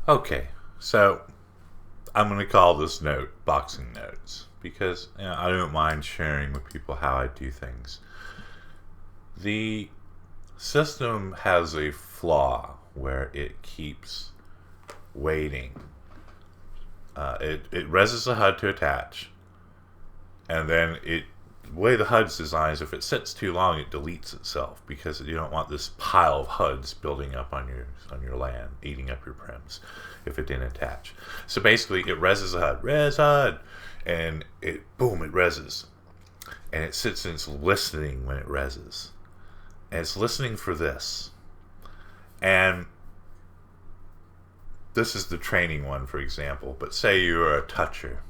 Okay, so I'm going to call this note boxing notes because I don't mind sharing with people how I do things. The system has a flaw where it keeps waiting. It reses the HUD to attach, and then the way the HUD's designed is if it sits too long, it deletes itself because you don't want this pile of HUDs building up on your LAN, eating up your prims if it didn't attach. So basically, it reses the HUD, res HUD, and it reses, and it sits and it's listening when it reses, and it's listening for this, and this is the training one, for example. But say you're a toucher,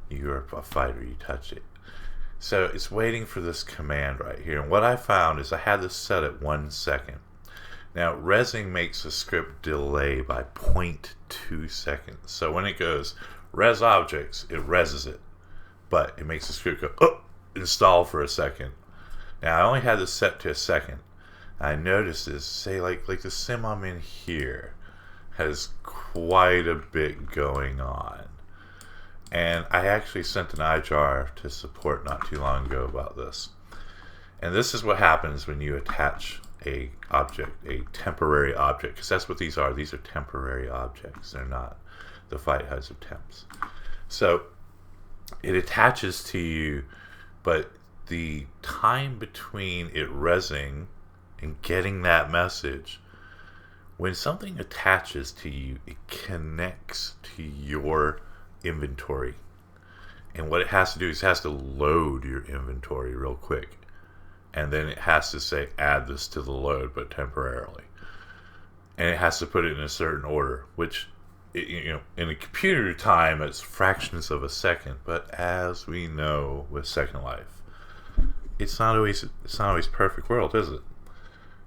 you're a fighter, you touch it. So it's waiting for this command right here. And what I found is I had this set at 1 second. Now, resing makes the script delay by 0.2 seconds. So when it goes res objects, it reses it. But it makes the script go, oh, install for a second. Now, I only had this set to a second. I noticed this, say like the sim I'm in here has quite a bit going on. And I actually sent an iJar to support not too long ago about this. And this is what happens when you attach a temporary object, because that's what these are. These are temporary objects. They're not the fight HUDs of temps. So it attaches to you, but the time between it resing and getting that message, when something attaches to you, it connects to your inventory. And what it has to do is it has to load your inventory real quick. And then it has to say, add this to the load, but temporarily. And it has to put it in a certain order, which, in a computer time, it's fractions of a second. But as we know with Second Life, it's not always perfect world, is it?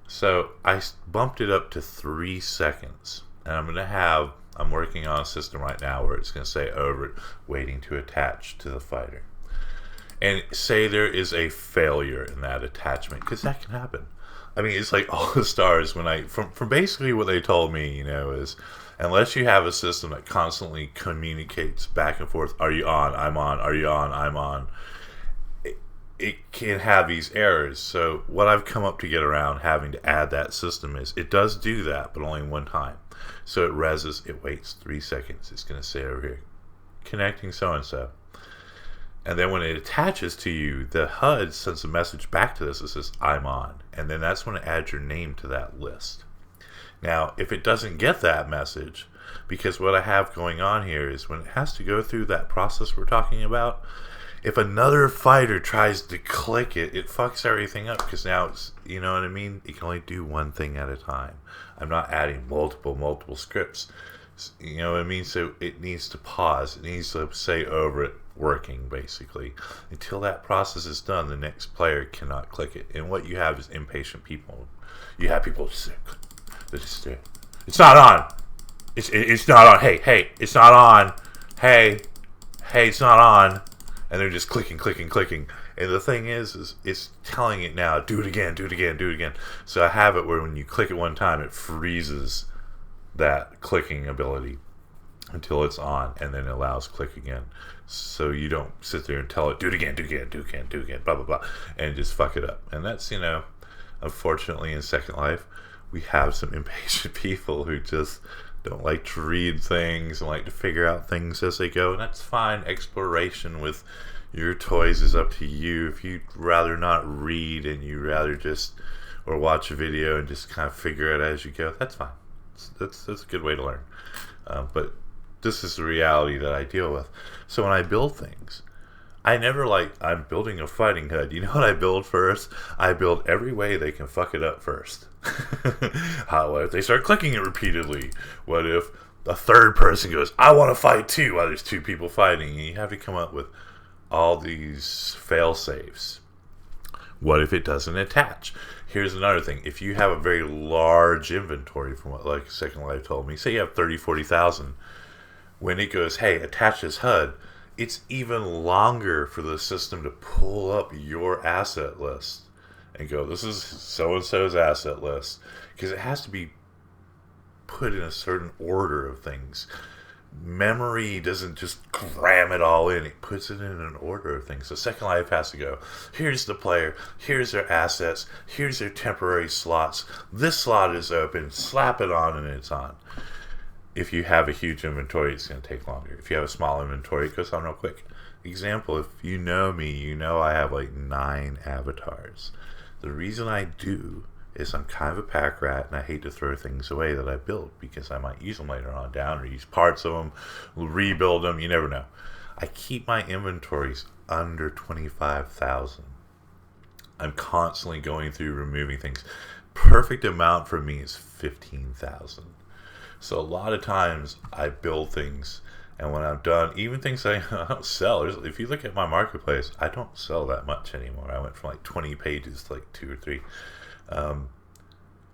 So I bumped it up to 3 seconds. And I'm working on a system right now where it's going to say over it, waiting to attach to the fighter. And say there is a failure in that attachment, because that can happen. I mean, it's like all the stars from basically what they told me, is unless you have a system that constantly communicates back and forth, are you on, I'm on, are you on, I'm on, it can have these errors. So what I've come up to get around having to add that system is it does do that, but only one time. So it reses, it waits 3 seconds. It's going to say over here, connecting so-and-so. And then when it attaches to you, the HUD sends a message back to this that says, I'm on. And then that's when it adds your name to that list. Now, if it doesn't get that message, because what I have going on here is when it has to go through that process we're talking about, if another fighter tries to click it, it fucks everything up, because now it's, you know what I mean? You can only do one thing at a time. I'm not adding multiple scripts. You know what I mean? So it needs to pause. It needs to say over it working, basically. Until that process is done, the next player cannot click it. And what you have is impatient people. You have people just it's not on. It's not on. Hey, it's not on. Hey, it's not on. And they're just clicking. And the thing is it's telling it now, do it again. So I have it where when you click it one time, it freezes that clicking ability until it's on, and then it allows click again. So you don't sit there and tell it, do it again, blah, blah, blah, and just fuck it up. And that's, unfortunately in Second Life, we have some impatient people who just don't like to read things and like to figure out things as they go. And that's fine. Exploration with your toys is up to you. If you'd rather not read and you rather just, or watch a video and just kind of figure it as you go, that's fine. That's a good way to learn. But this is the reality that I deal with. So when I build things, I'm building a fighting HUD. You know what I build first? I build every way they can fuck it up first. How if they start clicking it repeatedly? What if a third person goes, I want to fight too, while there's two people fighting? And you have to come up with all these fail safes. What if it doesn't attach? Here's another thing. If you have a very large inventory, from what like Second Life told me, say you have 40,000, when it goes, hey, attach this HUD, it's even longer for the system to pull up your asset list and go, this is so-and-so's asset list. Because it has to be put in a certain order of things. Memory doesn't just cram it all in. It puts it in an order of things. So Second Life has to go, here's the player, here's their assets, here's their temporary slots. This slot is open, slap it on and it's on. If you have a huge inventory, it's going to take longer. If you have a small inventory, it goes on real quick. Example, if you know me, you know I have like 9 avatars. The reason I do is I'm kind of a pack rat and I hate to throw things away that I built because I might use them later on down or use parts of them, rebuild them, you never know. I keep my inventories under 25,000. I'm constantly going through removing things. Perfect amount for me is 15,000. So a lot of times I build things and when I'm done, even things I don't sell, if you look at my marketplace, I don't sell that much anymore. I went from like 20 pages to like 2 or 3. I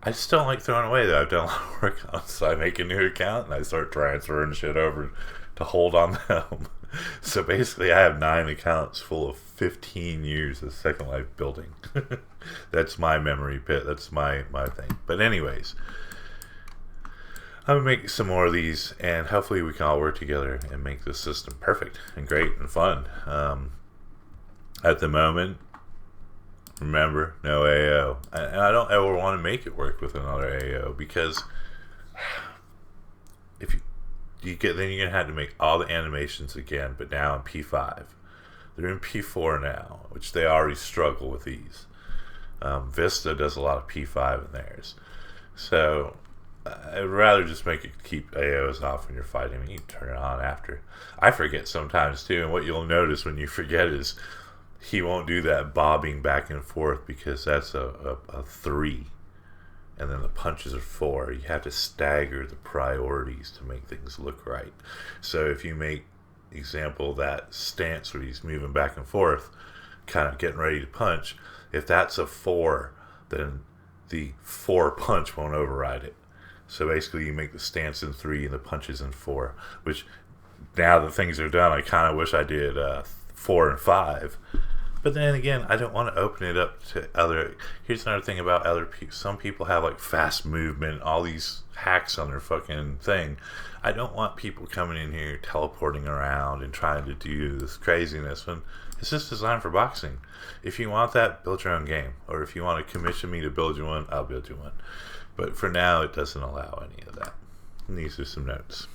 just don't like throwing away that I've done a lot of work on, so I make a new account and I start transferring shit over to hold on them. So basically I have 9 accounts full of 15 years of Second Life building. That's my memory pit. That's my thing. But anyways, I'm going to make some more of these and hopefully we can all work together and make this system perfect and great and fun. At the moment, remember, no AO. And I don't ever want to make it work with another AO because if you get, then you're going to have to make all the animations again, but now in P5. They're in P4 now, which they already struggle with these. Vista does a lot of P5 in theirs. So I'd rather just make it keep AOs off when you're fighting. I mean, you can turn it on after. I forget sometimes too, and what you'll notice when you forget is he won't do that bobbing back and forth because that's a 3 and then the punches are 4. You have to stagger the priorities to make things look right. So if you make, example, that stance where he's moving back and forth kind of getting ready to punch, if that's a 4, then the 4 punch won't override it. So basically you make the stance in 3 and the punches in 4, which now that things are done, I kind of wish I did 4 and 5. But then again, I don't want to open it up to other... Here's another thing about other people. Some people have like fast movement, all these hacks on their fucking thing. I don't want people coming in here teleporting around and trying to do this craziness when it's just designed for boxing. If you want that, build your own game. Or if you want to commission me to build you one, I'll build you one. But for now, it doesn't allow any of that. And these are some notes.